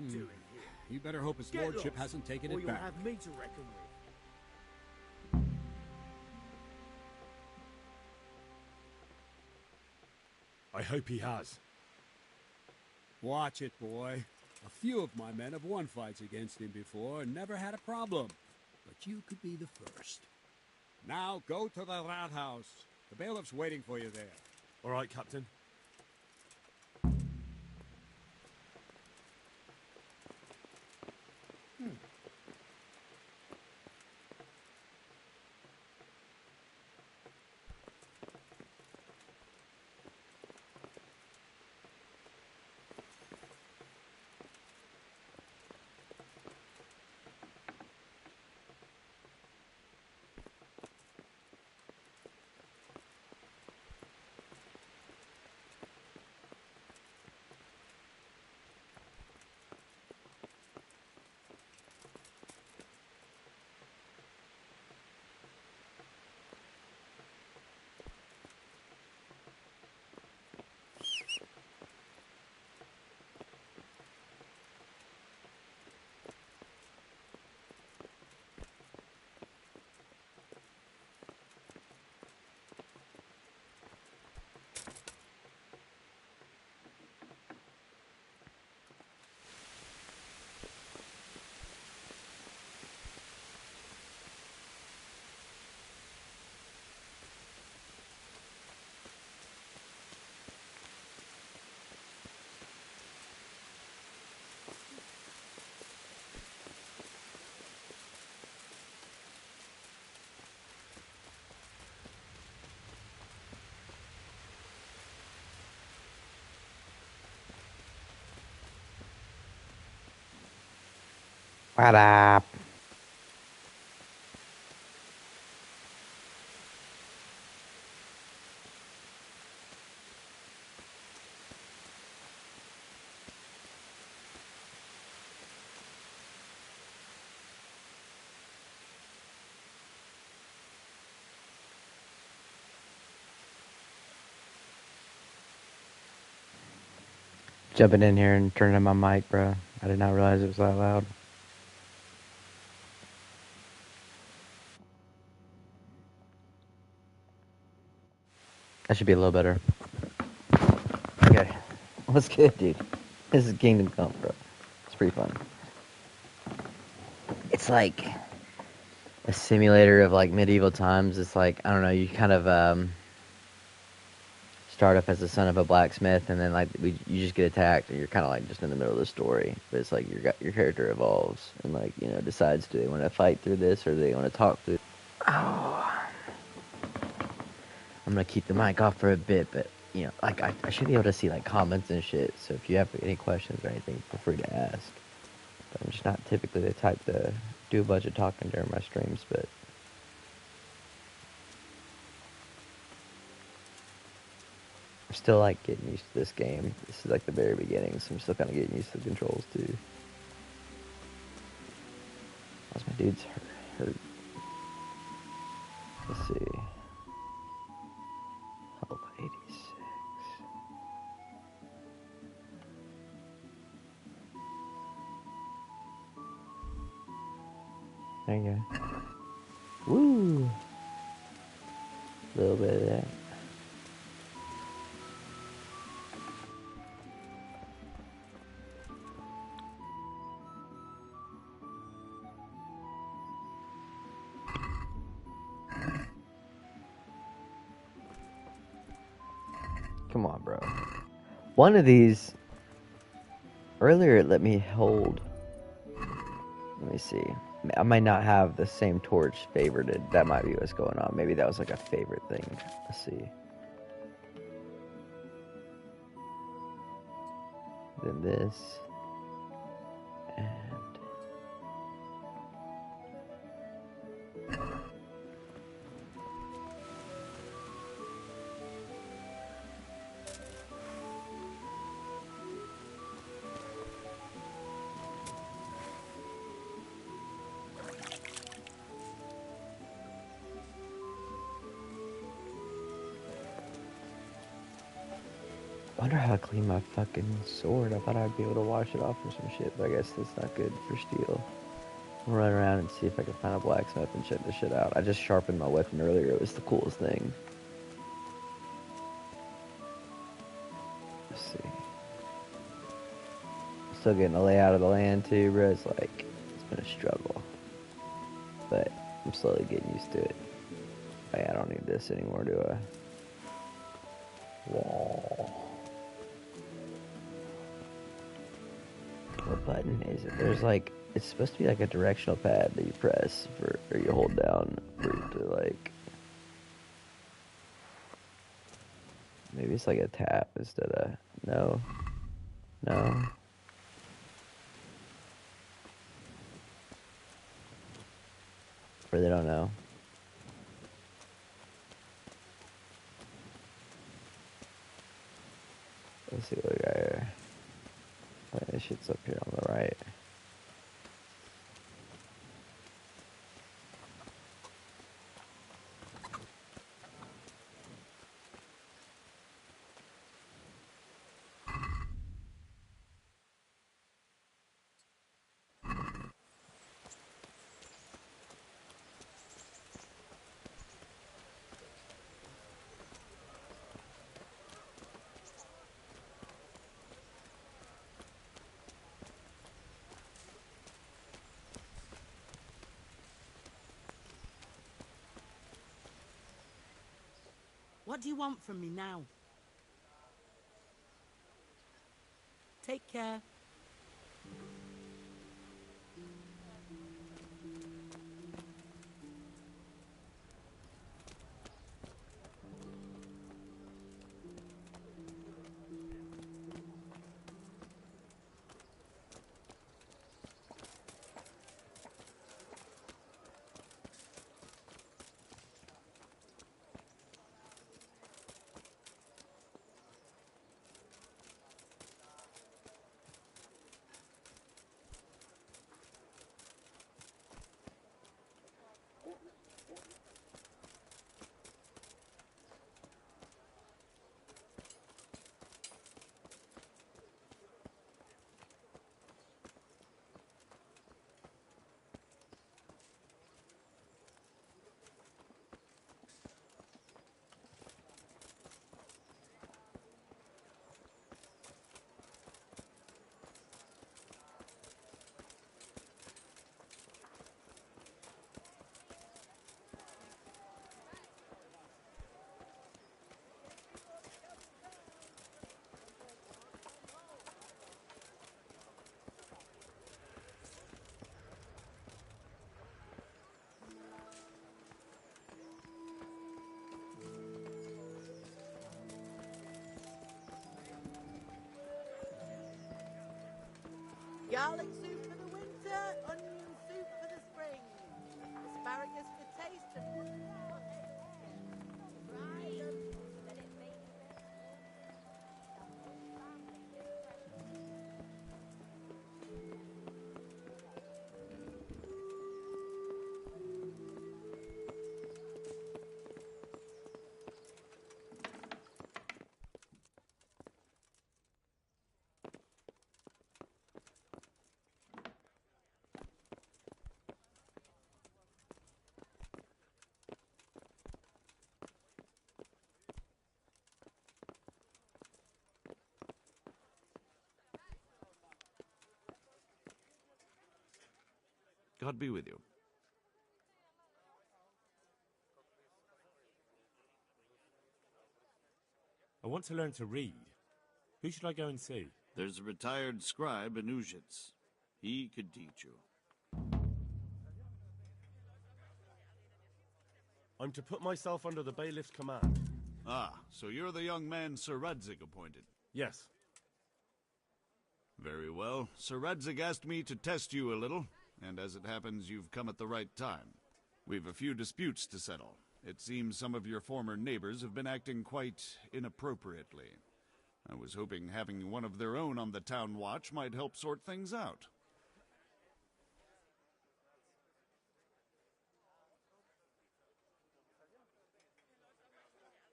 doing here? You better hope his Get lordship lost, hasn't taken or it you'll back. have me to reckon with. I hope he has. Watch it, boy. A few of my men have won fights against him before and never had a problem. But you could be the first. Now go to the rat house. The bailiff's waiting for you there. All right, Captain. What up? Jumping in here and turning on my mic, bro. I did not realize it was that loud. That should be a little better. Okay. What's good, dude? This is Kingdom Come, bro. It's pretty fun. It's like a simulator of like medieval times. It's like, I don't know, you kind of start off as the son of a blacksmith, and then like you just get attacked, and you're kind of like just in the middle of the story. But it's like your character evolves and like, you know, decides, do they want to fight through this or do they want to talk through. Oh, I'm gonna keep the mic off for a bit, but you know, like I should be able to see like comments and shit. So if you have any questions or anything, feel free to ask. But I'm just not typically the type to do a bunch of talking during my streams, but I'm still like getting used to this game. This is like the very beginning, so I'm still kind of getting used to the controls too. How's my dude's hurt? Let's see. Health 86. There you go. Woo! A little bit of that. Come on, bro. One of these, earlier it let me hold. Let me see. I might not have the same torch favorited. That might be what's going on. Maybe that was like a favorite thing. Let's see. Then this. And Wonder how I clean my fucking sword. I thought I'd be able to wash it off or some shit, but I guess that's not good for steel. I'll run around and see if I can find a blacksmith and check this shit out. I just sharpened my weapon earlier. It was the coolest thing. Let's see. Still getting the layout of the land too, bro. It's like, it's been a struggle. But I'm slowly getting used to it. Oh yeah, I don't need this anymore, do I? Wall. What button is it? There's like, it's supposed to be like a directional pad that you press for, or you hold down for it to like, maybe it's like a tap instead of, no, no. Or they don't know. Let's see what we got here. Oh, this shit's up here on the right. What do you want from me now? Take care. Garlic soup for the winter, onion soup for the spring. Asparagus for taste and... God be with you. I want to learn to read. Who should I go and see? There's a retired scribe in Ujits. He could teach you. I'm to put myself under the bailiff's command. Ah, so you're the young man Sir Radzig appointed. Yes. Very well. Sir Radzig asked me to test you a little, and as it happens, you've come at the right time. We've a few disputes to settle. It seems some of your former neighbors have been acting quite inappropriately. I was hoping having one of their own on the town watch might help sort things out.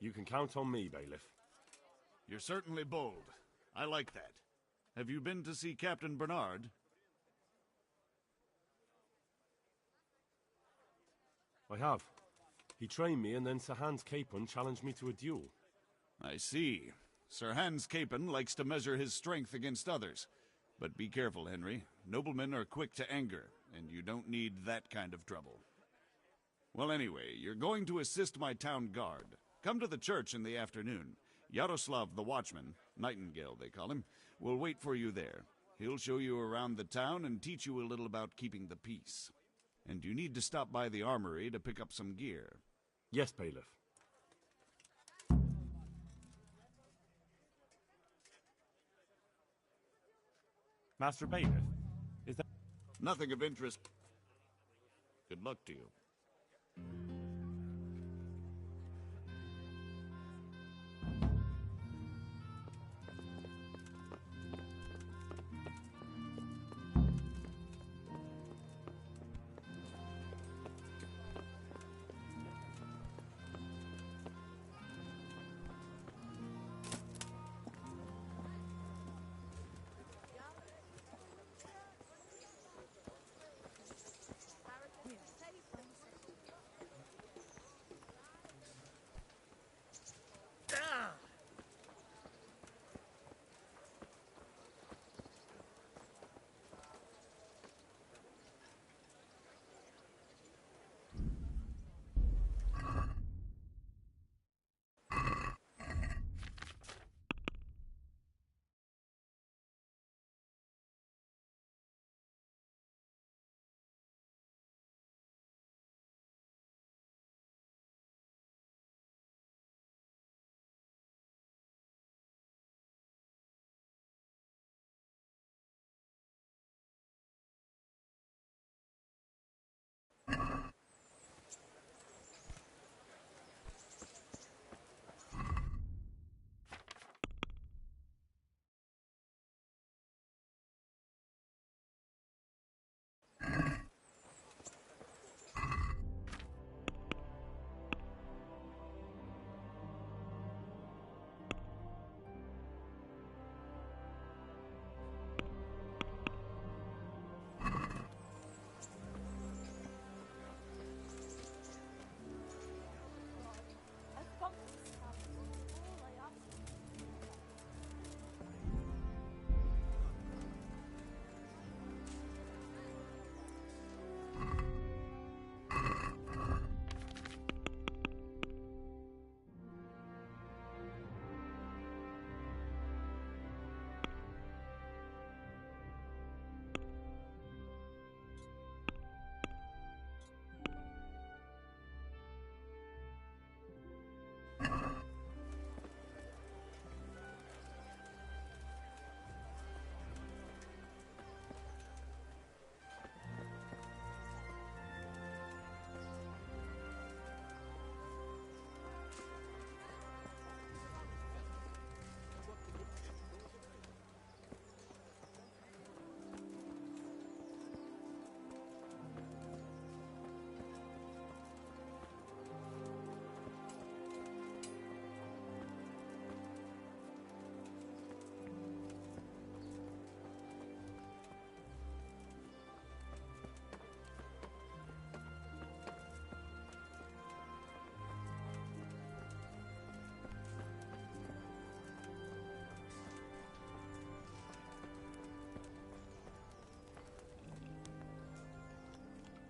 You can count on me, bailiff. You're certainly bold. I like that. Have you been to see Captain Bernard? I have. He trained me, and then Sir Hans Capon challenged me to a duel. I see. Sir Hans Capon likes to measure his strength against others. But be careful, Henry. Noblemen are quick to anger, and you don't need that kind of trouble. Well, anyway, you're going to assist my town guard. Come to the church in the afternoon. Yaroslav the watchman, Nightingale they call him, will wait for you there. He'll show you around the town and teach you a little about keeping the peace. And you need to stop by the armory to pick up some gear. Yes, Bailiff. Master Bailiff, is that... Nothing of interest. Good luck to you.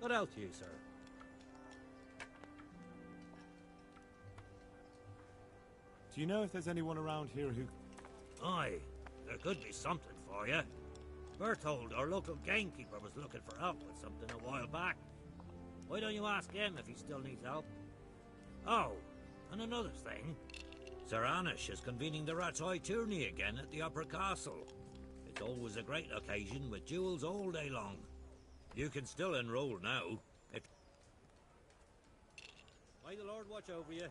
What else you, sir? Do you know if there's anyone around here who... Aye, there could be something for you. Berthold, our local gamekeeper, was looking for help with something a while back. Why don't you ask him if he still needs help? Oh, and another thing. Sir Anish is convening the Rat's Eye tourney again at the Upper Castle. It's always a great occasion with duels all day long. You can still enroll now. May the Lord watch over you.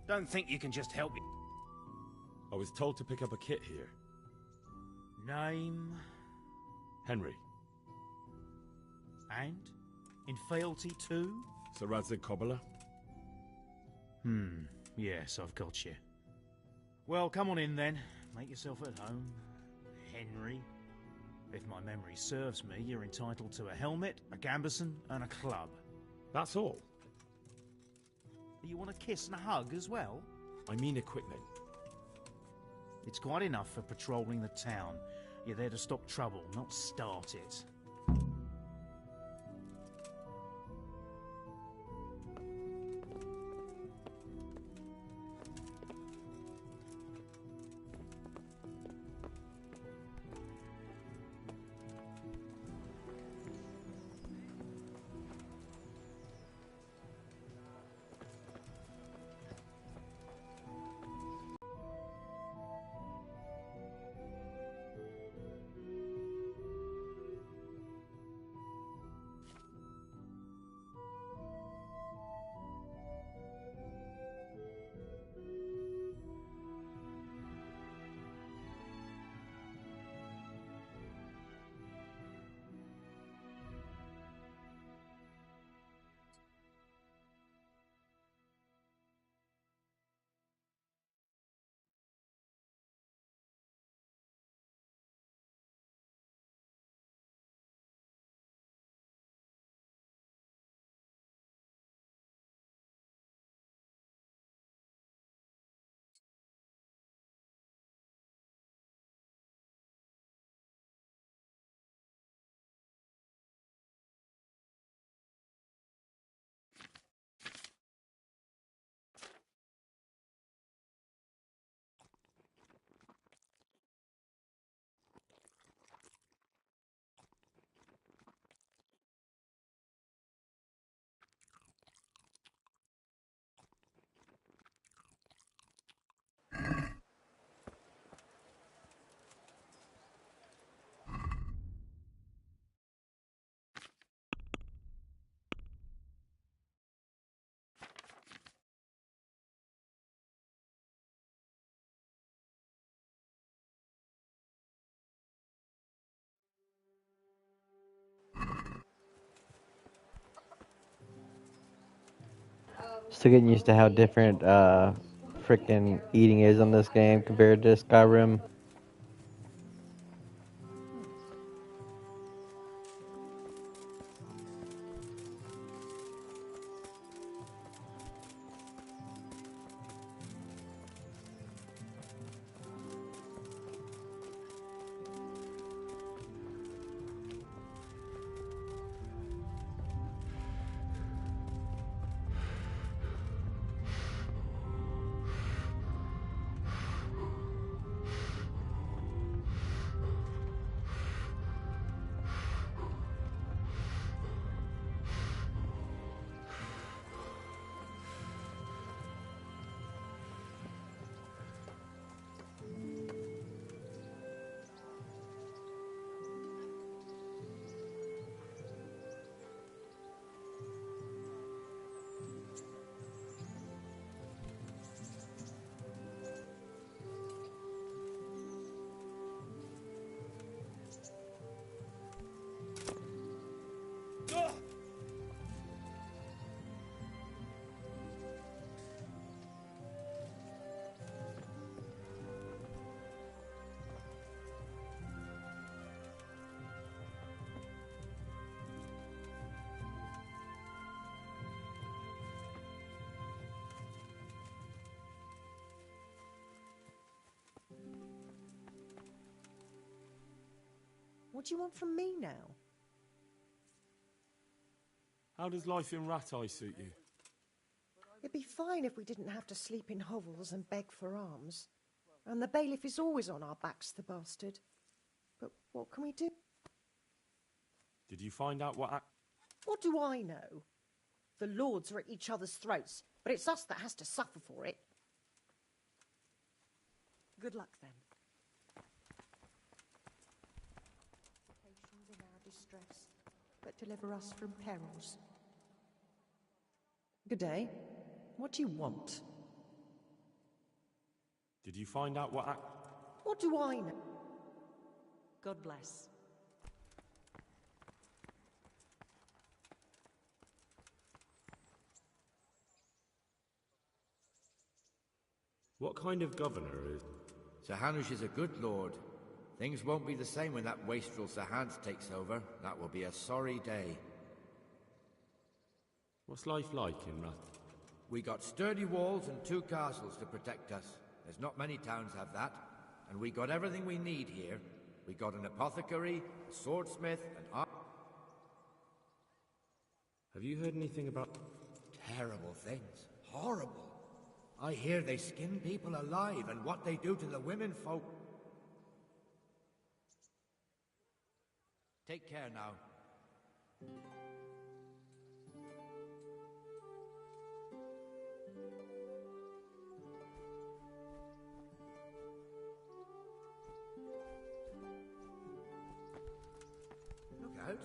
Don't think you can just help me. I was told to pick up a kit here. Name Henry. and in fealty too? Sir Radzig Kobyla? Yes, I've got you. Well, come on in then. Make yourself at home. Henry. If my memory serves me, you're entitled to a helmet, a gambeson, and a club. That's all? You want a kiss and a hug as well? I mean equipment. It's quite enough for patrolling the town. You're there to stop trouble, not start it. Still getting used to how different freaking eating is on this game compared to Skyrim. What do you want from me now? How does life in Rat Eye suit you? It'd be fine if we didn't have to sleep in hovels and beg for alms. And the bailiff is always on our backs, the bastard. But what can we do? Did you find out what... What do I know? The lords are at each other's throats, but it's us that has to suffer for it. Good luck, then. In our distress, but deliver us from perils. Good day. What do you want? Did you find out what What do I know? God bless. What kind of governor is... Sir Hanush is a good lord. Things won't be the same when that wastrel Sir Hans takes over. That will be a sorry day. What's life like in Rath? We got sturdy walls and 2 castles to protect us. There's not many towns have that. And we got everything we need here. We got an apothecary, a swordsmith, an Have you heard anything about... Terrible things. Horrible. I hear they skin people alive, and what they do to the women folk. Take care now. Look out.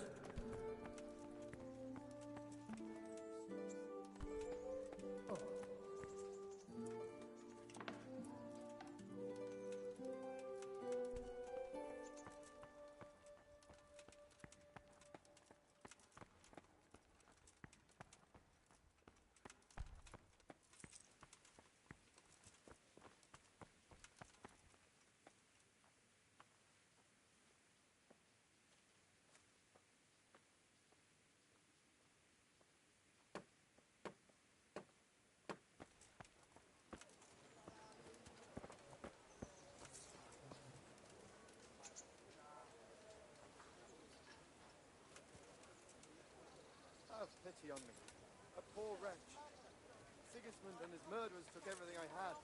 Have pity on me. A poor wretch. Sigismund and his murderers took everything I had.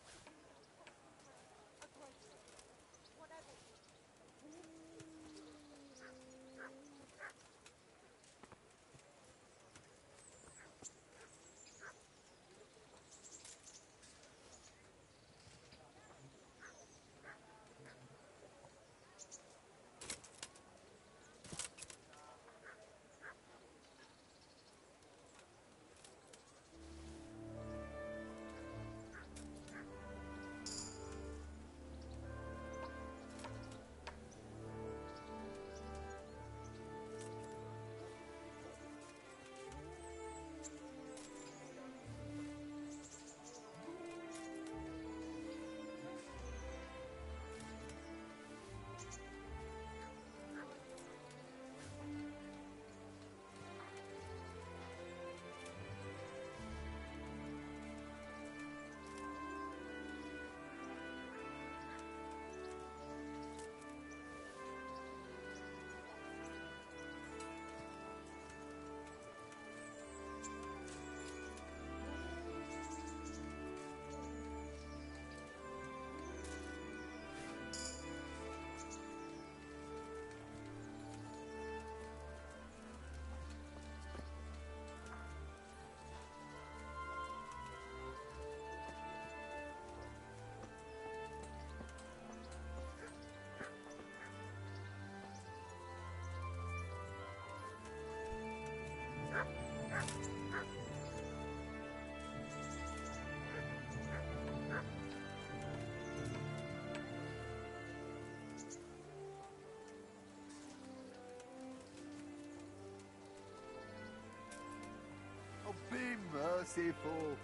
Oh, be merciful.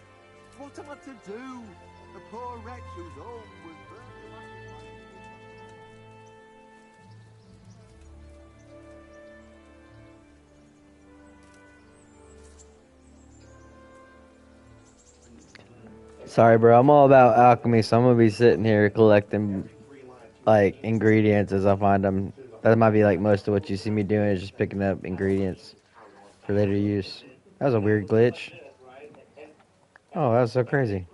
What am I to do? The poor wretch whose home was burned alive. Sorry, bro. I'm all about alchemy, so I'm gonna be sitting here collecting like ingredients as I find them. That might be like most of what you see me doing is just picking up ingredients for later use. That was a weird glitch. Oh, that was so crazy.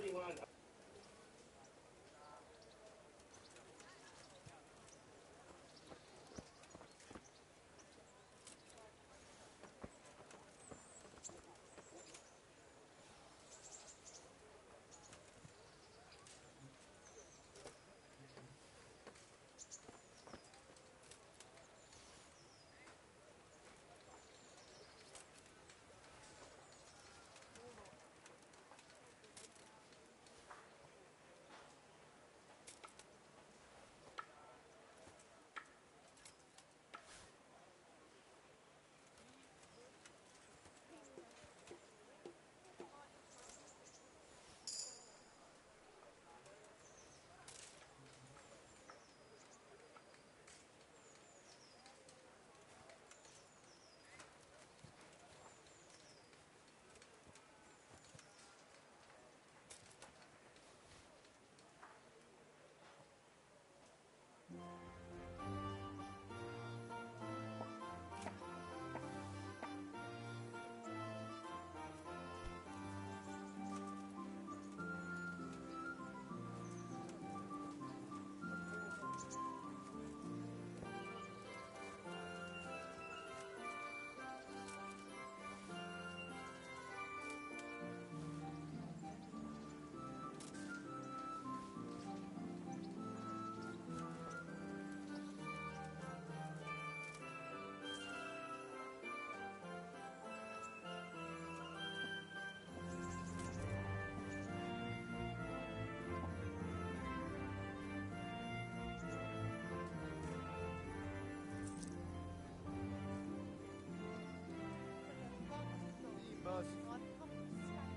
mercy.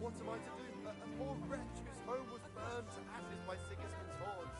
What am I to do? A poor wretch whose home was burned to ashes by Sigismund's hordes.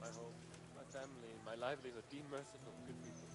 My home, my family, my livelihood. Be merciful, good people.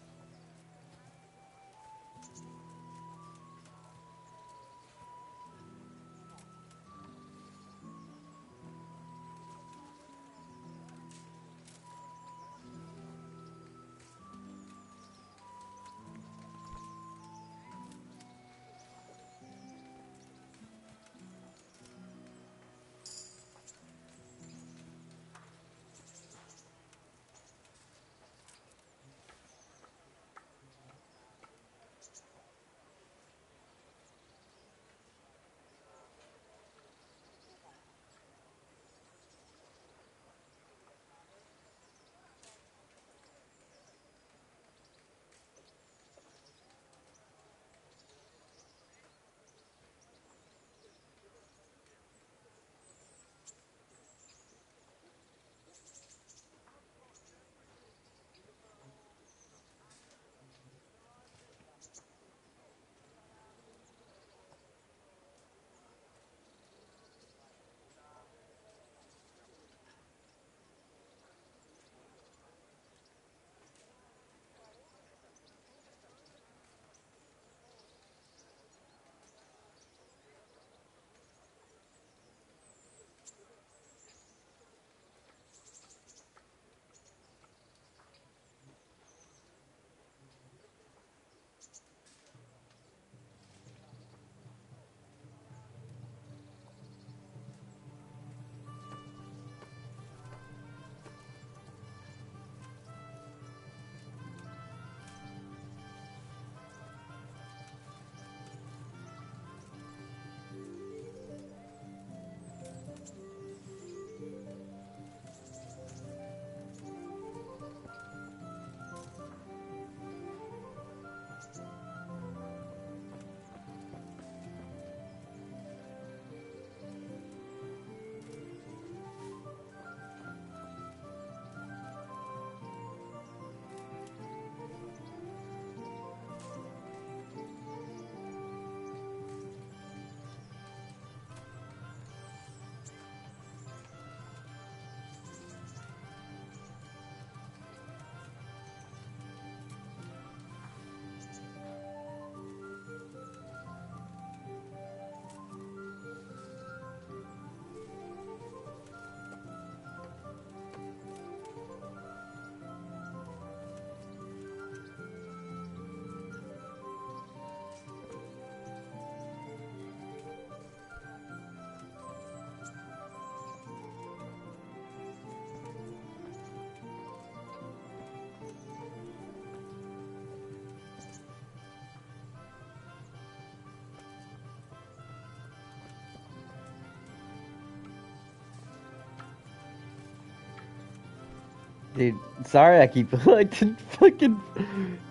Dude, sorry I keep collecting fucking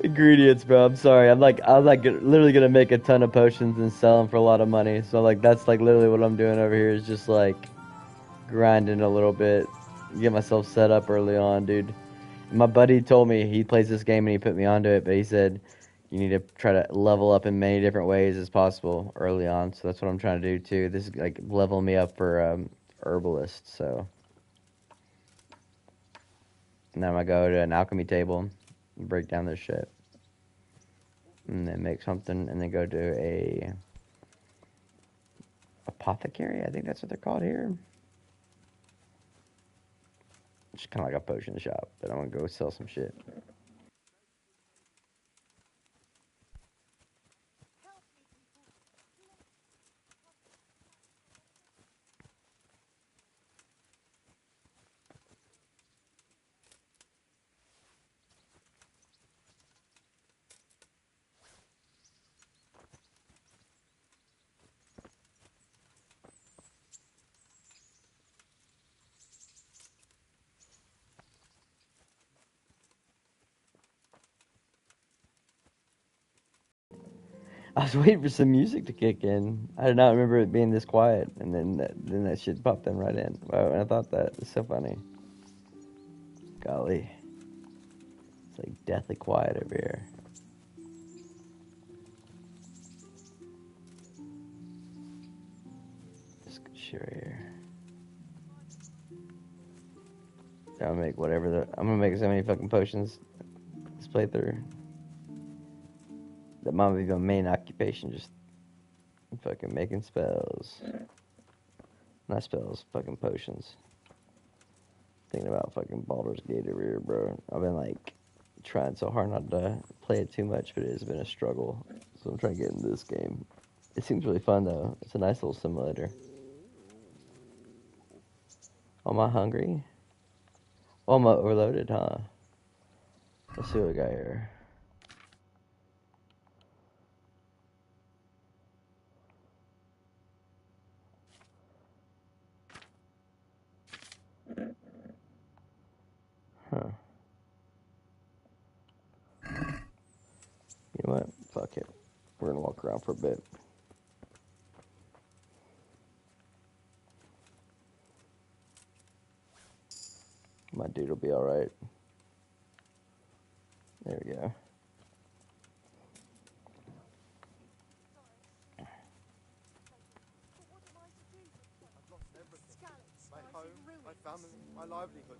ingredients, bro. I'm sorry. I'm like literally gonna make a ton of potions and sell them for a lot of money. So like that's like literally what I'm doing over here is just like grinding a little bit, get myself set up early on, dude. My buddy told me he plays this game and he put me onto it, but he said you need to try to level up in many different ways as possible early on. So that's what I'm trying to do too. This is like leveling me up for herbalist. So now I'm gonna go to an alchemy table and break down this shit, and then make something, and then go to a apothecary. I think that's what they're called here. It's kind of like a potion shop, but I'm gonna go sell some shit. I was waiting for some music to kick in. I did not remember it being this quiet, and then that shit popped in right in. Wow, and I thought that was so funny. Golly, it's like deathly quiet over here. This good shit right here. I'm gonna make I'm gonna make so many fucking potions this playthrough. That might be my main occupation, just fucking making spells. Not spells, fucking potions. Thinking about fucking Baldur's Gate over here, bro. I've been like trying so hard not to play it too much, but it has been a struggle. So I'm trying to get into this game. It seems really fun though. It's a nice little simulator. Oh, am I hungry? Oh, am I overloaded, huh? Let's see what we got here. Huh. You know what? Fuck it. We're gonna walk around for a bit. My dude will be alright. There we go. My home, my family, my livelihood.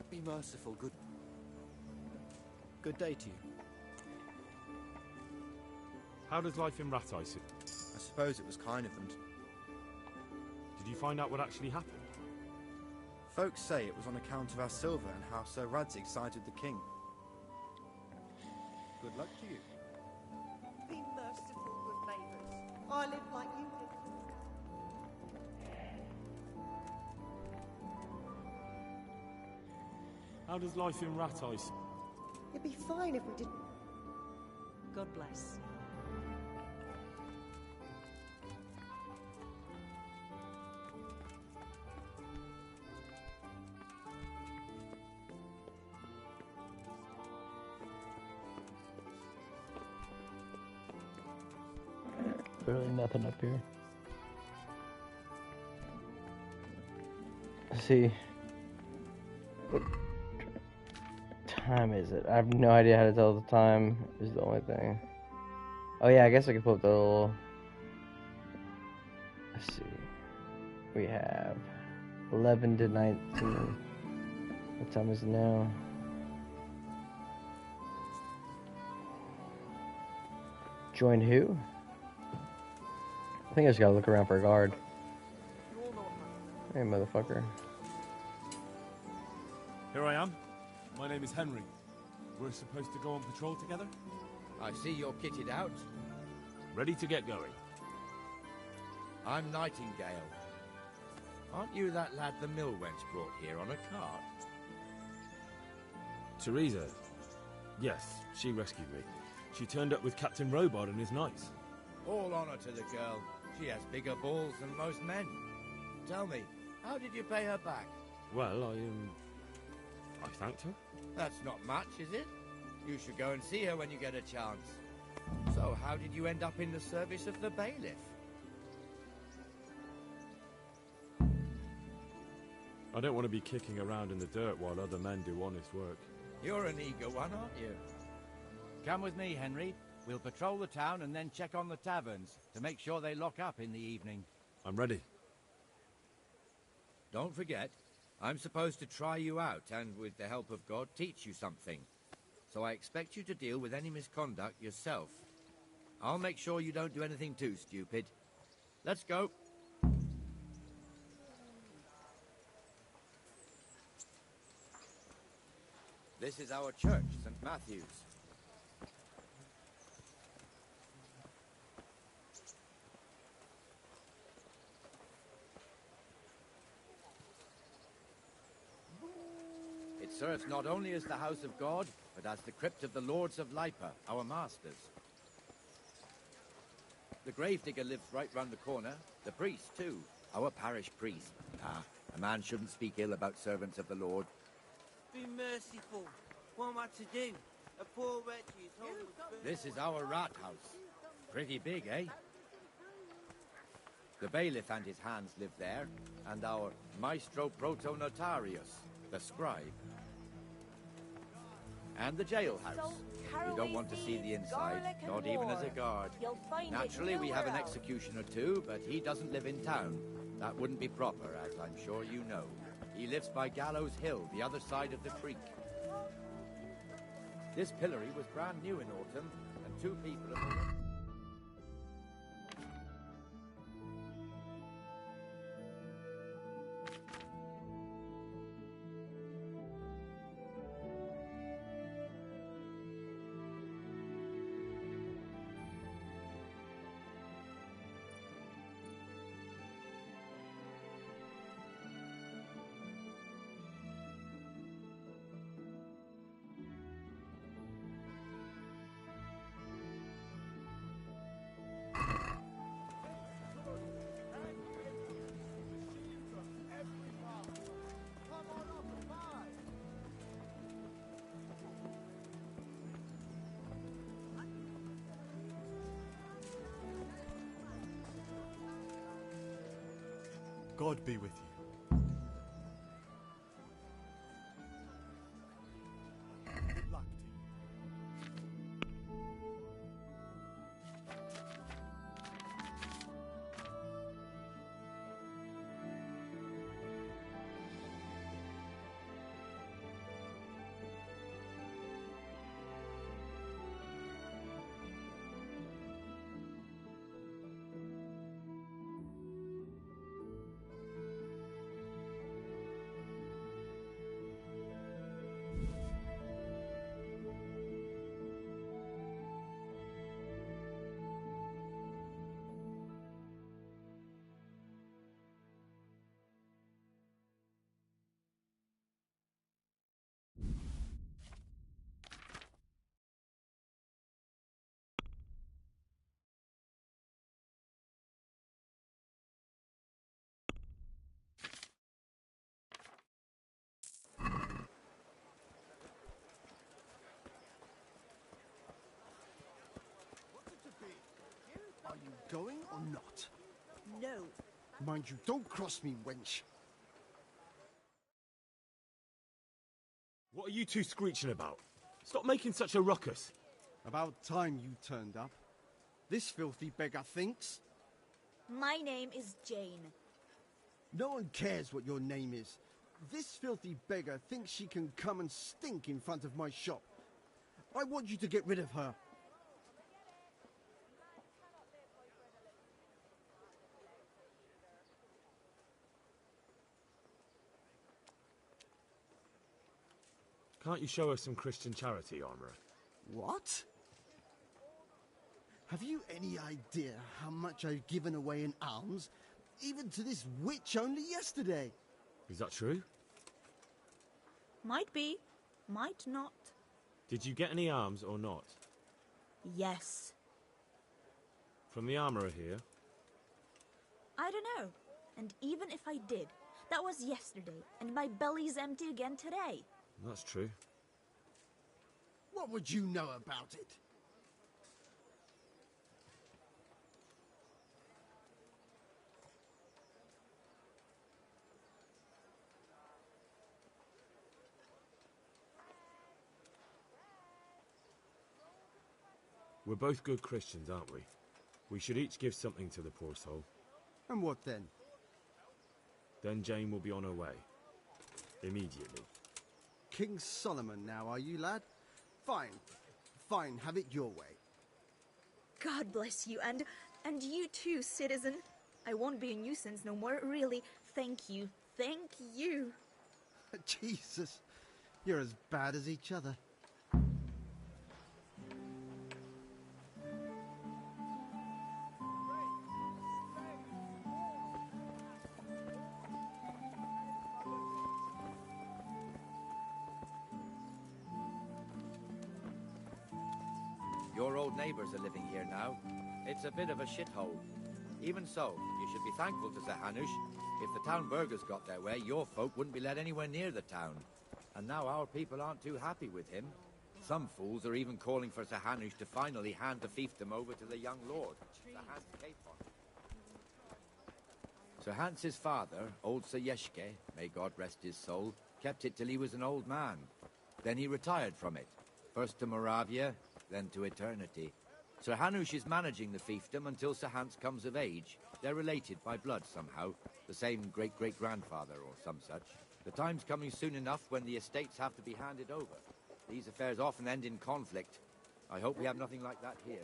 Be merciful, good day to you. How does life in Rat Ice? I suppose it was kind of them. Did you find out what actually happened? Folks say it was on account of our silver and how Sir Radzig sided the king. Good luck to you. Be merciful, good neighbours. I live like you live. How does life in Rat Ice? It'd be fine if we didn't. God bless. Literally nothing up here. Let's see. What time is it? I have no idea how to tell the time, is the only thing. Oh yeah, I guess I can pull up the little... Let's see. We have 11 to 19. What time is it now? Join who? I think I just gotta look around for a guard. Hey, motherfucker. Here I am. My name is Henry. We're supposed to go on patrol together? I see you're kitted out. Ready to get going. I'm Nightingale. Aren't you that lad the mill wench brought here on a cart? Teresa. Yes, she rescued me. She turned up with Captain Robot and his knights. All honor to the girl. She has bigger balls than most men. Tell me, how did you pay her back? Well, I thanked her. That's not much, is it? You should go and see her when you get a chance. So, how did you end up in the service of the bailiff? I don't want to be kicking around in the dirt while other men do honest work. You're an eager one, aren't you? Come with me, Henry. We'll patrol the town and then check on the taverns to make sure they lock up in the evening. I'm ready. Don't forget, I'm supposed to try you out and, with the help of God, teach you something. So I expect you to deal with any misconduct yourself. I'll make sure you don't do anything too stupid. Let's go. This is our church, St. Matthew's. It serves not only as the house of God, but as the crypt of the lords of Lipa, our masters. The gravedigger lives right round the corner. The priest, too. Our parish priest. Ah, a man shouldn't speak ill about servants of the Lord. Be merciful. What am I to do? A poor wretch is homeless. This is our rat house. Pretty big, eh? The bailiff and his hands live there, and our maestro protonotarius, the scribe. And the jailhouse. We don't want to see the inside, not even as a guard. Naturally, we have an executioner too, but he doesn't live in town. That wouldn't be proper, as I'm sure you know. He lives by Gallows Hill, the other side of the creek. This pillory was brand new in autumn, and 2 people have... God be with you. Good luck to you. Are you going or not? No. Mind you, don't cross me, wench. What are you two screeching about? Stop making such a ruckus. About time you turned up. This filthy beggar thinks. My name is Jane. No one cares what your name is. This filthy beggar thinks she can come and stink in front of my shop. I want you to get rid of her. Can't you show us some Christian charity, Armourer? What? Have you any idea how much I've given away in alms, even to this witch only yesterday? Is that true? Might be, might not. Did you get any alms or not? Yes. From the Armourer here? I don't know. And even if I did, that was yesterday, and my belly's empty again today. That's true. What would you know about it? We're both good Christians, aren't we? We should each give something to the poor soul. And what then? Then Jane will be on her way. Immediately. King Solomon now, are you, lad? Fine. Fine, have it your way. God bless you, and you too, citizen. I won't be a nuisance no more, really. Thank you. Thank you. Jesus, you're as bad as each other. Your old neighbours are living here now. It's a bit of a shithole. Even so, you should be thankful to Sir Hanush. If the town burghers got their way, your folk wouldn't be let anywhere near the town. And now our people aren't too happy with him. Some fools are even calling for Sir Hanush to finally hand the fiefdom over to the young lord, Sir Hans Capon. Sir Hans's father, old Sir Yeshke, may God rest his soul, kept it till he was an old man. Then he retired from it, first to Moravia, then to eternity. Sir Hanush is managing the fiefdom until Sir Hans comes of age. They're related by blood somehow, the same great-great-grandfather or some such. The time's coming soon enough when the estates have to be handed over. These affairs often end in conflict. I hope we have nothing like that here.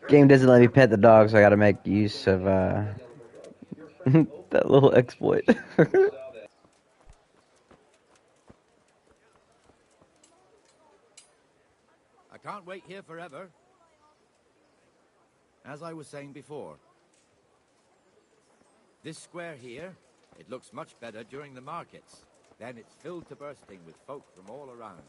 Game doesn't let me pet the dog, so I gotta make use of that little exploit. I can't wait here forever. As I was saying before, this square here, it looks much better during the markets. Then it's filled to bursting with folk from all around.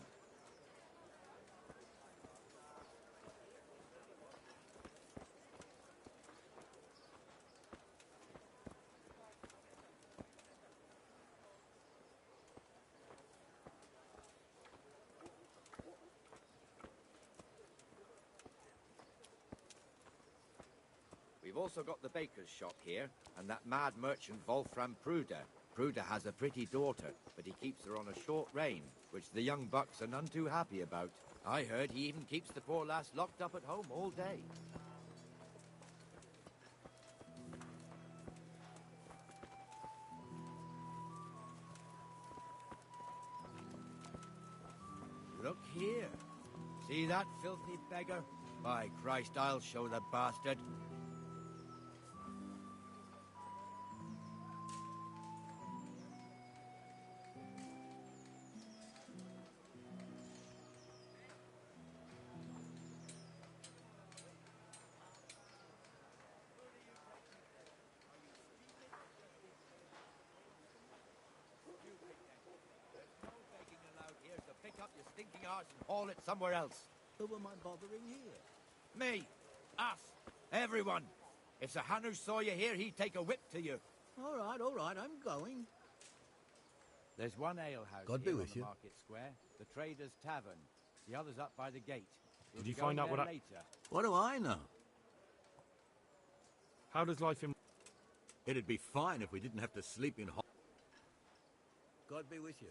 We've also got the baker's shop here, and that mad merchant Wolfram Pruder. Pruder has a pretty daughter, but he keeps her on a short rein, which the young bucks are none too happy about. I heard he even keeps the poor lass locked up at home all day. Look here. See that filthy beggar? By Christ, I'll show the bastard. Pick up your stinking arse and haul it somewhere else. Who am I bothering here? Me, us, everyone. If Sir Hanush saw you here, he'd take a whip to you. All right, I'm going. There's one alehouse God here be on with the you. market square, the Trader's Tavern. The other's up by the gate. We'll Did you be going find out there what later. What do I know? How does life in... It'd be fine if we didn't have to sleep in God be with you.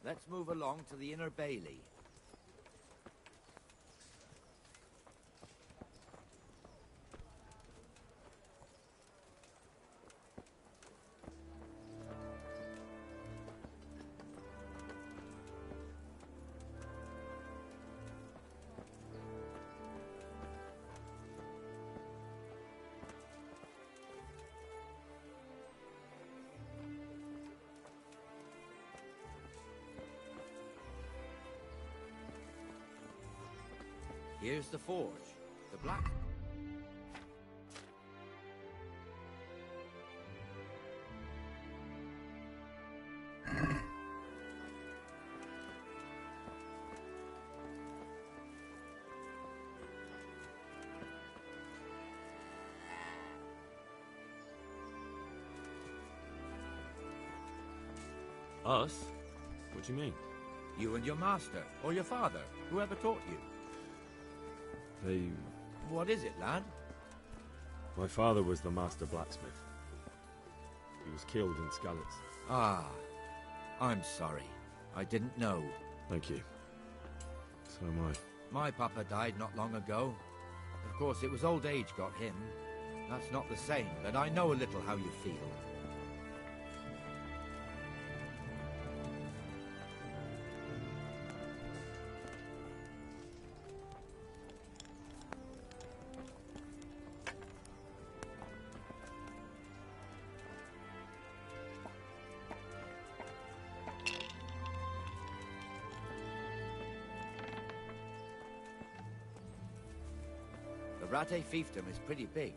Let's move along to the inner bailey. Here's the forge. The black... Us? What do you mean? You and your master, or your father, whoever taught you. They... What is it, lad? My father was the master blacksmith. He was killed in Skalitz. Ah, I'm sorry. I didn't know. Thank you. So am I. My papa died not long ago. Of course, it was old age got him. That's not the same, but I know a little how you feel. The Rate fiefdom is pretty big.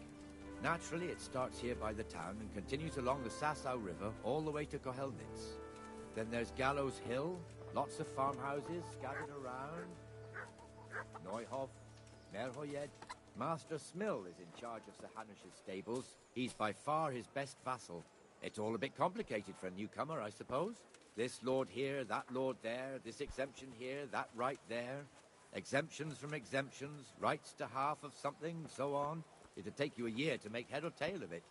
Naturally, it starts here by the town and continues along the Sasau River all the way to Kohelnitz. Then there's Gallows Hill, lots of farmhouses scattered around. Neuhof, Merhoyed. Master Smill is in charge of Sir Hanush's stables. He's by far his best vassal. It's all a bit complicated for a newcomer, I suppose. This lord here, that lord there, this exemption here, that right there. Exemptions from exemptions, rights to half of something, so on. It'd take you a year to make head or tail of it.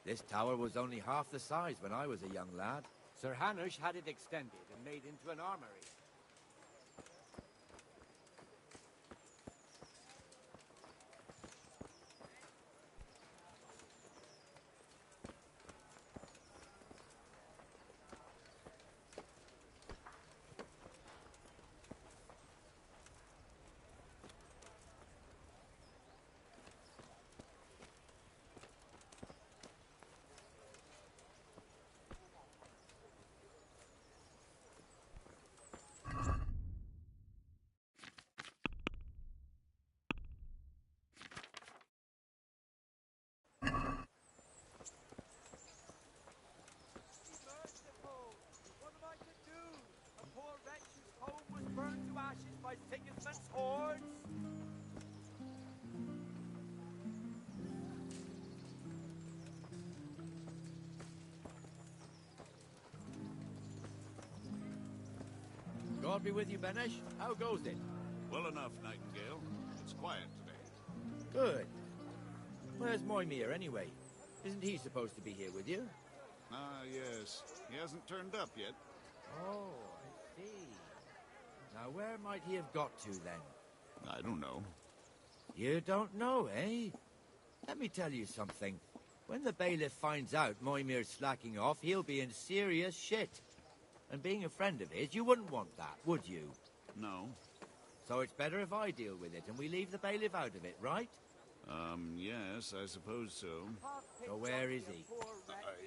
This tower was only half the size when I was a young lad. Sir Hanush had it extended and made into an armory. Sigismund's hordes? God be with you, Benesh. How goes it? Well enough, Nightingale. It's quiet today. Good. Where's Moimir, anyway? Isn't he supposed to be here with you? Ah, yes. He hasn't turned up yet. Oh, I see. Now, where might he have got to, then? I don't know. You don't know, eh? Let me tell you something. When the bailiff finds out Moimir's slacking off, he'll be in serious shit. And being a friend of his, you wouldn't want that, would you? No. So it's better if I deal with it and we leave the bailiff out of it, right? Yes, I suppose so. So where is he?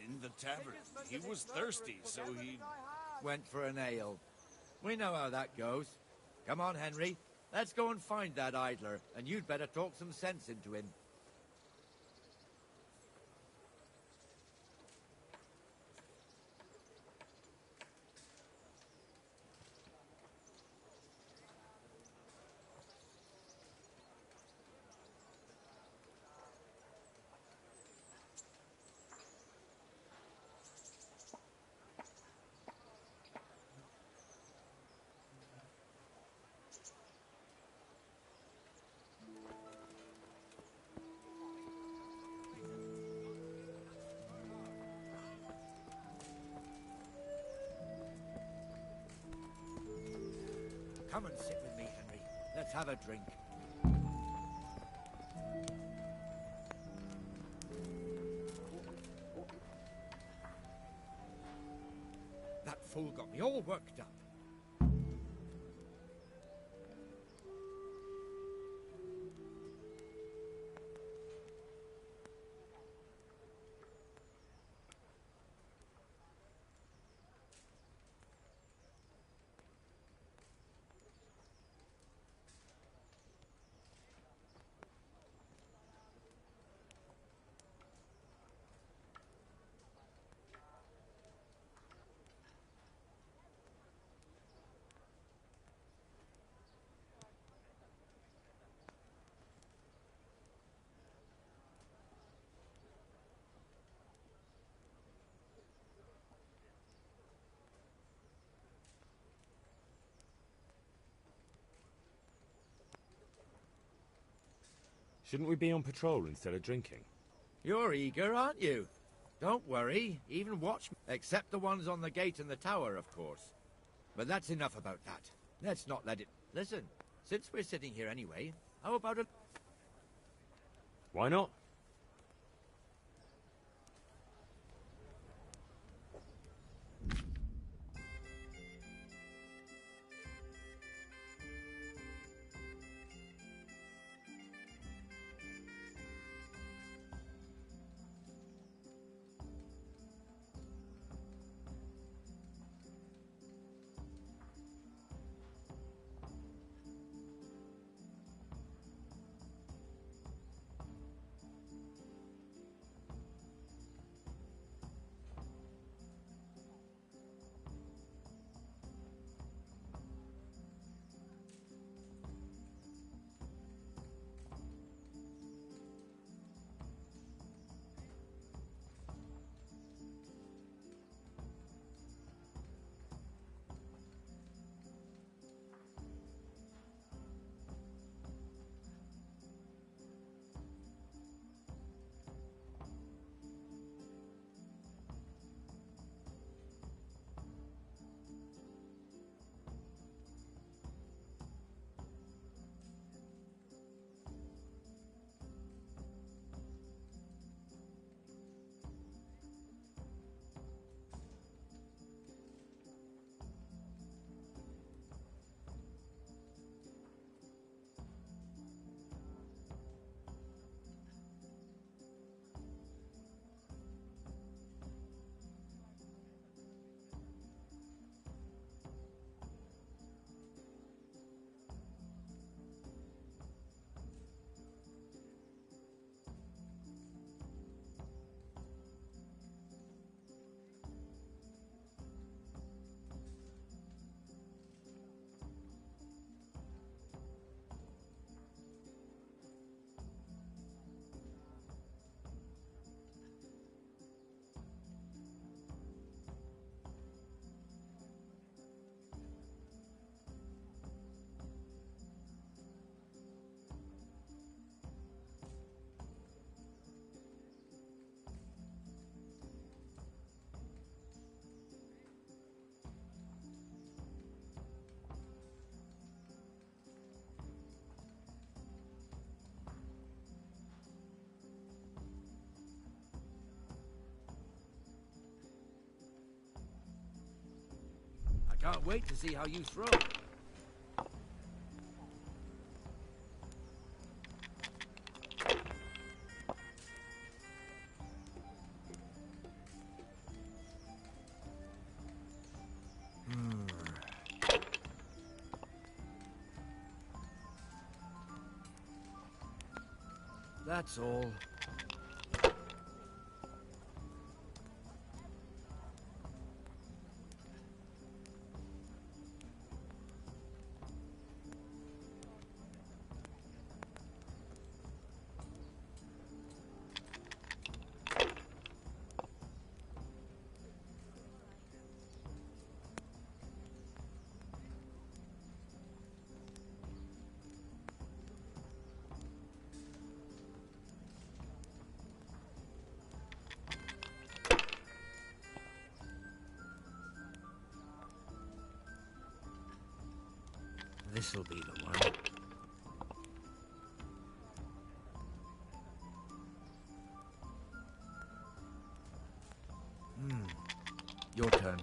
In the tavern. He was thirsty, so he... Went for an ale. We know how that goes. Come on, Henry. Let's go and find that idler, and you'd better talk some sense into him. Come and sit with me, Henry. Let's have a drink. That fool got me all worked up. Shouldn't we be on patrol instead of drinking? You're eager, aren't you? Don't worry, even watch, except the ones on the gate and the tower, of course. But that's enough about that. Let's not let it... Listen, since we're sitting here anyway, how about a... Why not? Can't wait to see how you throw. That's all. This'll be the one. Your turn.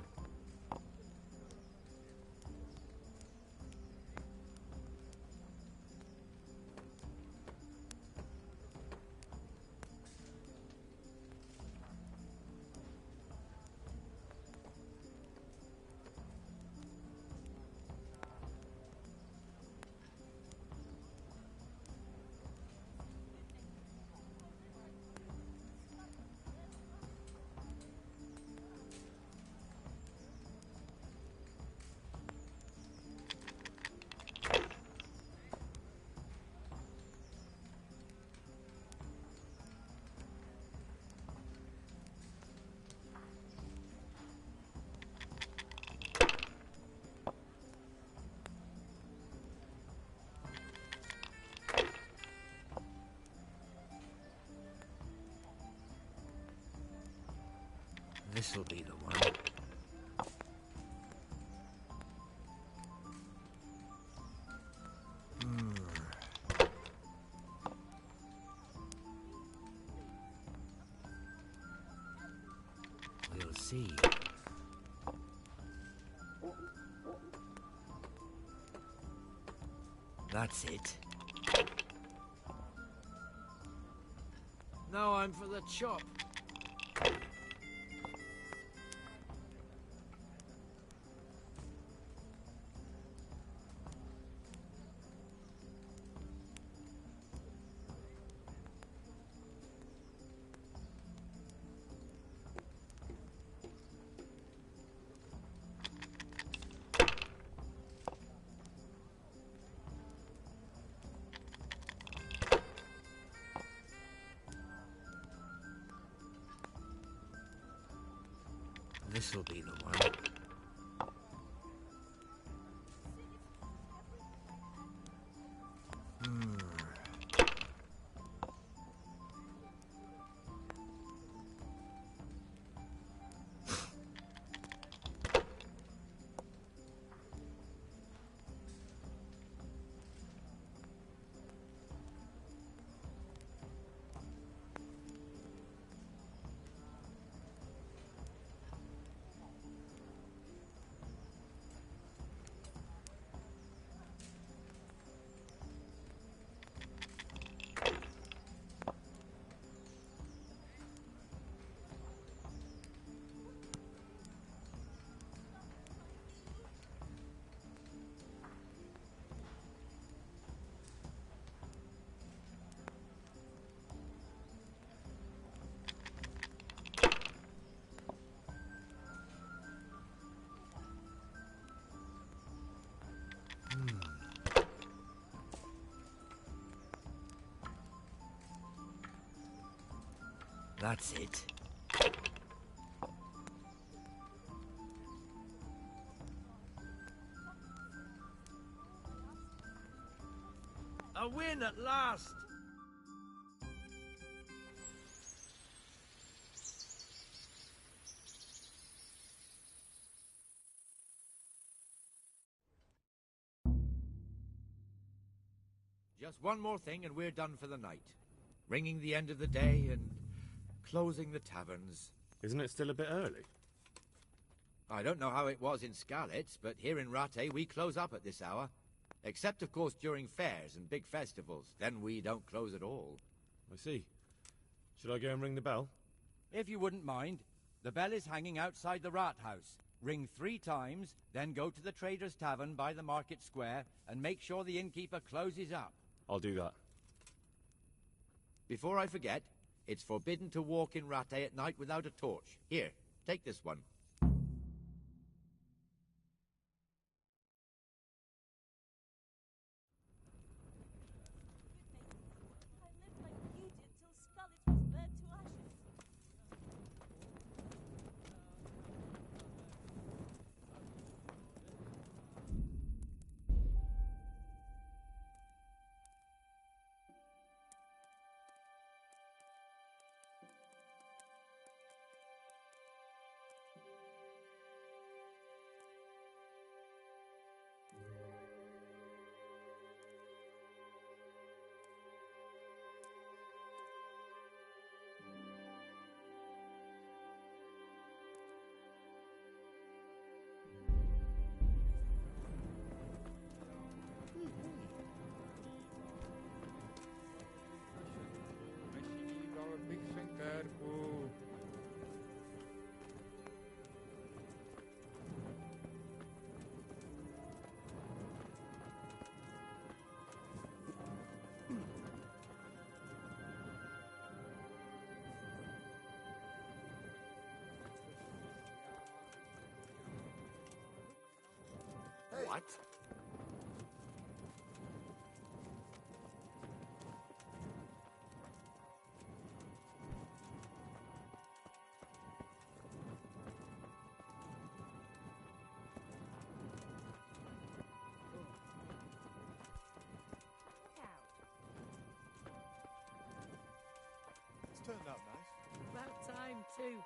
This'll be the one. We'll see. That's it. Now I'm for the chop. This'll be the one. That's it. A win at last! Just one more thing and we're done for the night. Ringing the end of the day and closing the taverns. Isn't it still a bit early? I don't know how it was in Skalitz, but here in Rattay we close up at this hour. Except, of course, during fairs and big festivals. Then we don't close at all. I see. Should I go and ring the bell? If you wouldn't mind, the bell is hanging outside the rat house. Ring 3 times, then go to the Trader's Tavern by the market square and make sure the innkeeper closes up. I'll do that. Before I forget, it's forbidden to walk in Rattay at night without a torch. Here, take this one. What? It's turned out nice. About time, too.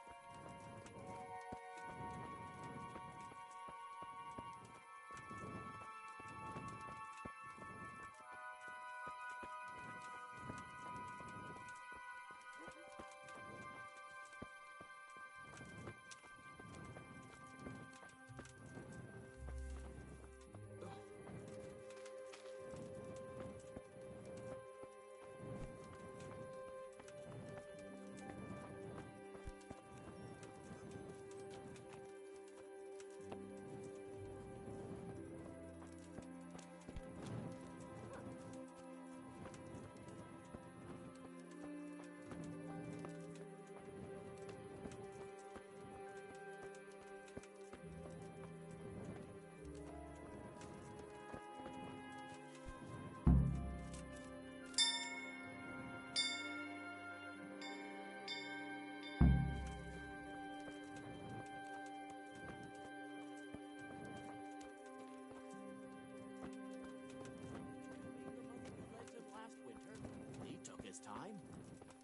Time?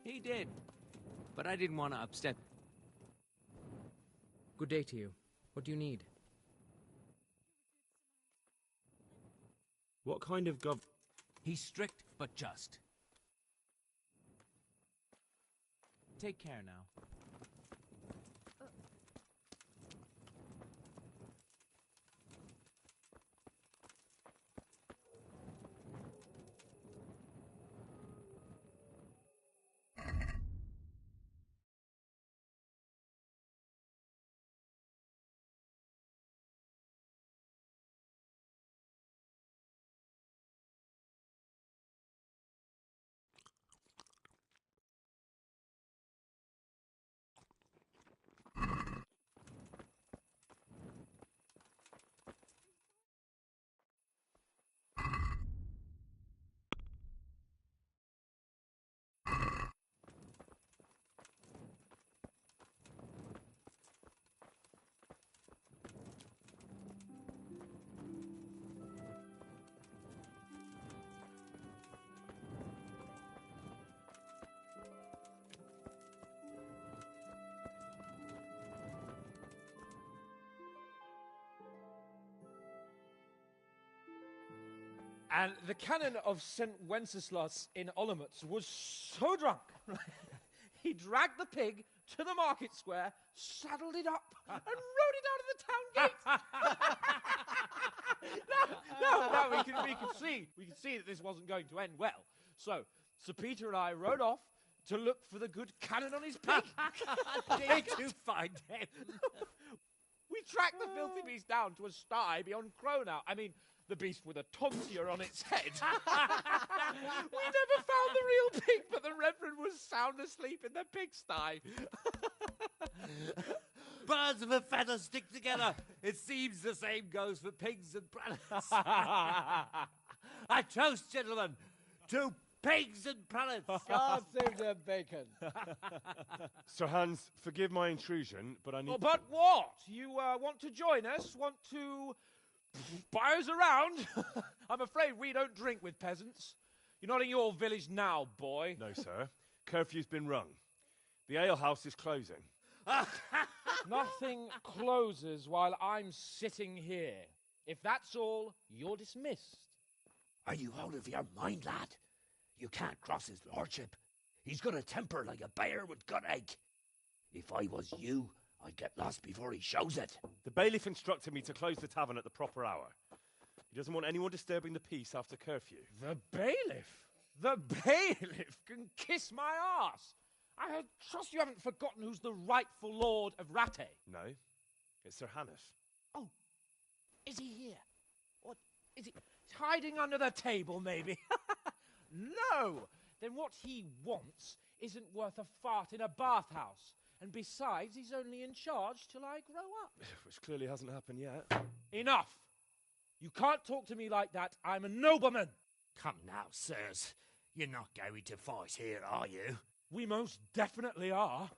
He did, but I didn't want to upset. Good day to you. What do you need? What kind of He's strict but just. Take care now. And the canon of St. Wenceslas in Olomouc was so drunk, he dragged the pig to the market square, saddled it up, and rode it out of the town gate. No, we can see that this wasn't going to end well. So, Sir Peter and I rode off to look for the good canon on his pig. Did you find him? We tracked the filthy beast down to a sty beyond Cronau. I mean, the beast with a tonsure on its head. We never found the real pig, but the Reverend was sound asleep in the pigsty. Birds of a feather stick together. It seems the same goes for pigs and planets. I toast, gentlemen, to pigs and planets. God save the bacon. Sir Hans, forgive my intrusion, but I need... Oh, but what? You want to join us? Want to buy us around? I'm afraid we don't drink with peasants. You're not in your village now, boy. No, sir. Curfew's been rung. The alehouse is closing. Nothing closes while I'm sitting here. If that's all, you're dismissed. Are you out of your mind, lad? You can't cross his lordship. He's got a temper like a bear with gut ache. If I was you, I'd get lost before he shows it. The bailiff instructed me to close the tavern at the proper hour. He doesn't want anyone disturbing the peace after curfew. The bailiff? The bailiff can kiss my arse. I trust you haven't forgotten who's the rightful lord of Rattay. No, it's Sir Hannes. Oh, is he here? What, is he hiding under the table, maybe? No! Then what he wants isn't worth a fart in a bathhouse. And besides, he's only in charge till I grow up. Which clearly hasn't happened yet. Enough! You can't talk to me like that. I'm a nobleman. Come now, sirs. You're not going to fight here, are you? We most definitely are.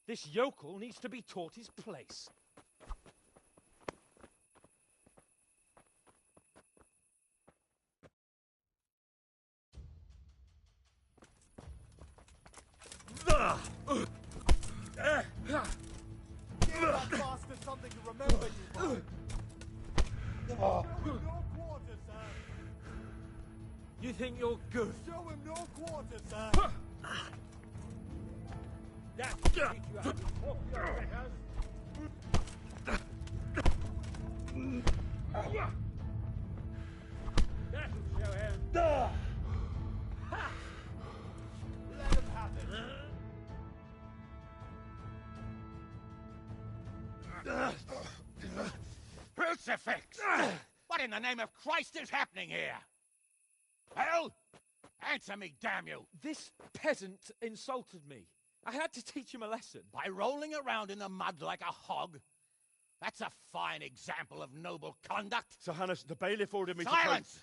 This yokel needs to be taught his place. Give that bastard something to remember you by. Show him no quarter, sir. You think you're good? Show him no quarter, sir. That teach you how to talk your letters. That'll show him. Ha! Let him have it. Crucifix! What in the name of Christ is happening here? Well, answer me, damn you! This peasant insulted me. I had to teach him a lesson. By rolling around in the mud like a hog? That's a fine example of noble conduct. Sir Hannes, the bailiff ordered me Silence!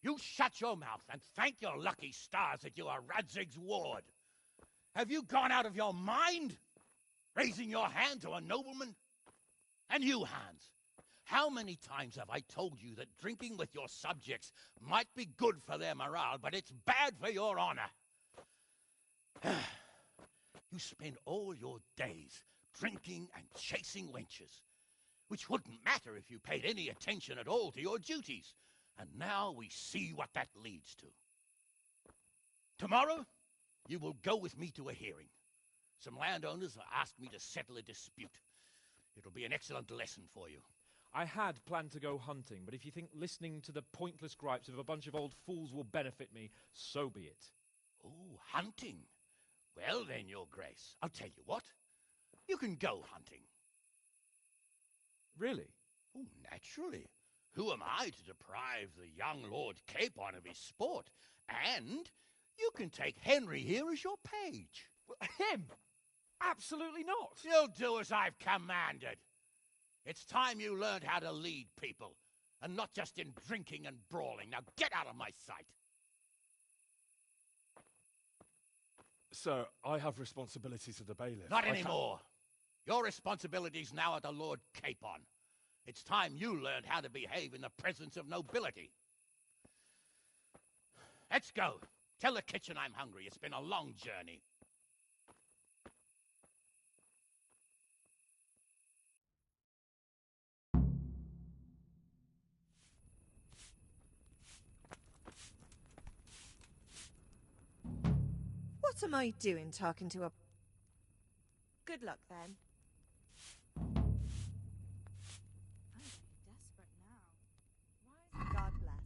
You shut your mouth and thank your lucky stars that you are Radzig's ward. Have you gone out of your mind? Raising your hand to a nobleman? And you, Hans, how many times have I told you that drinking with your subjects might be good for their morale, but it's bad for your honor? You spend all your days drinking and chasing wenches, which wouldn't matter if you paid any attention at all to your duties. And now we see what that leads to. Tomorrow, you will go with me to a hearing. Some landowners have asked me to settle a dispute. It'll be an excellent lesson for you. I had planned to go hunting, but if you think listening to the pointless gripes of a bunch of old fools will benefit me, so be it. Oh, hunting. Well then, Your Grace, I'll tell you what. You can go hunting. Really? Oh, naturally. Who am I to deprive the young Lord Capon of his sport? And you can take Henry here as your page. Him? Absolutely not. You'll do as I've commanded. It's time you learned how to lead people, and not just in drinking and brawling. Now get out of my sight. Sir, I have responsibilities to the bailiff. Not anymore. Your responsibilities now are the Lord Capon. It's time you learned how to behave in the presence of nobility. Let's go. Tell the kitchen I'm hungry. It's been a long journey. What am I doing talking to a... Good luck, then. I'm desperate now. God bless.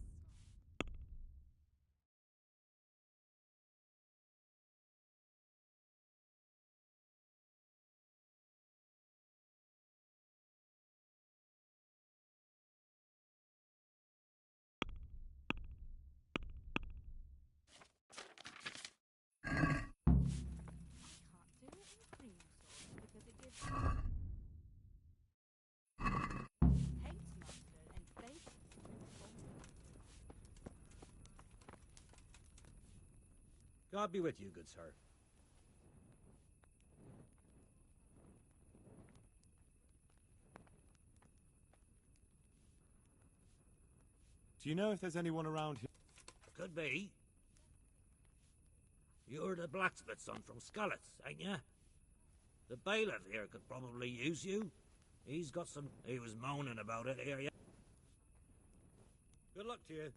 God be with you, good sir. Do you know if there's anyone around here? Could be. You're the blacksmith's son from Scarlets, ain't ya? The bailiff here could probably use you. He's got some... He was moaning about it here, yeah? Good luck to you.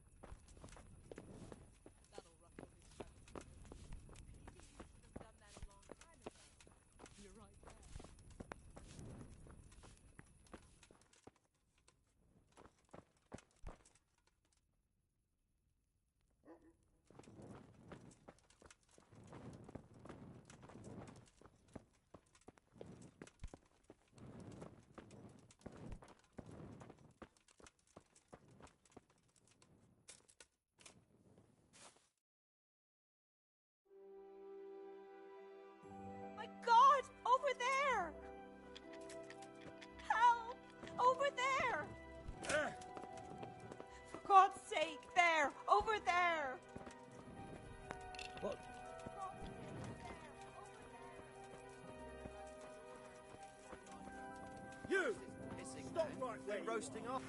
Stop right there. They're roasting up.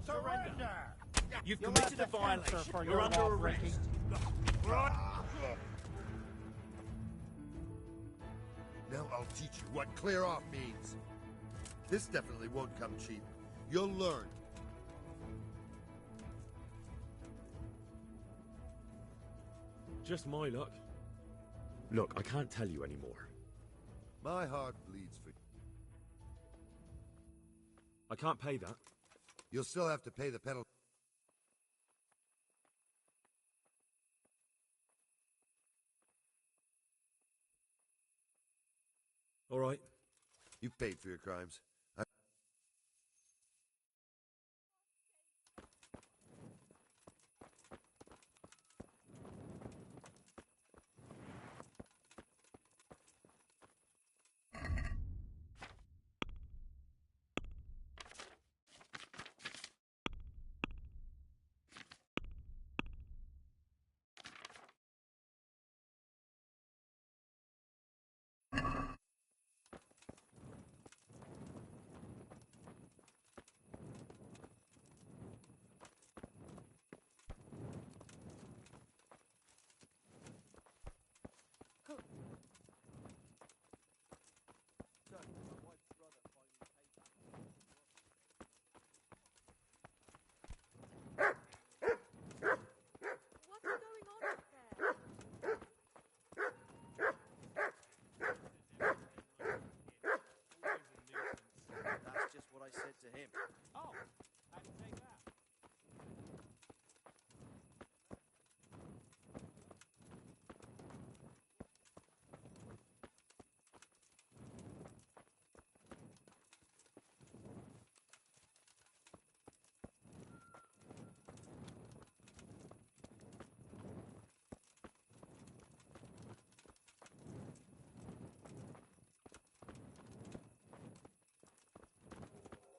Surrender! You've You'll committed a have to answer violation. for You're your under lawbreaking. arrest. Now I'll teach you what clear off means. This definitely won't come cheap. You'll learn. Just my luck. Look, I can't tell you anymore. My heart bleeds for you. I can't pay that. You'll still have to pay the penalty. All right. You've paid for your crimes. That's just what I said to him. Oh, I can take that.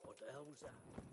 What the hell was that?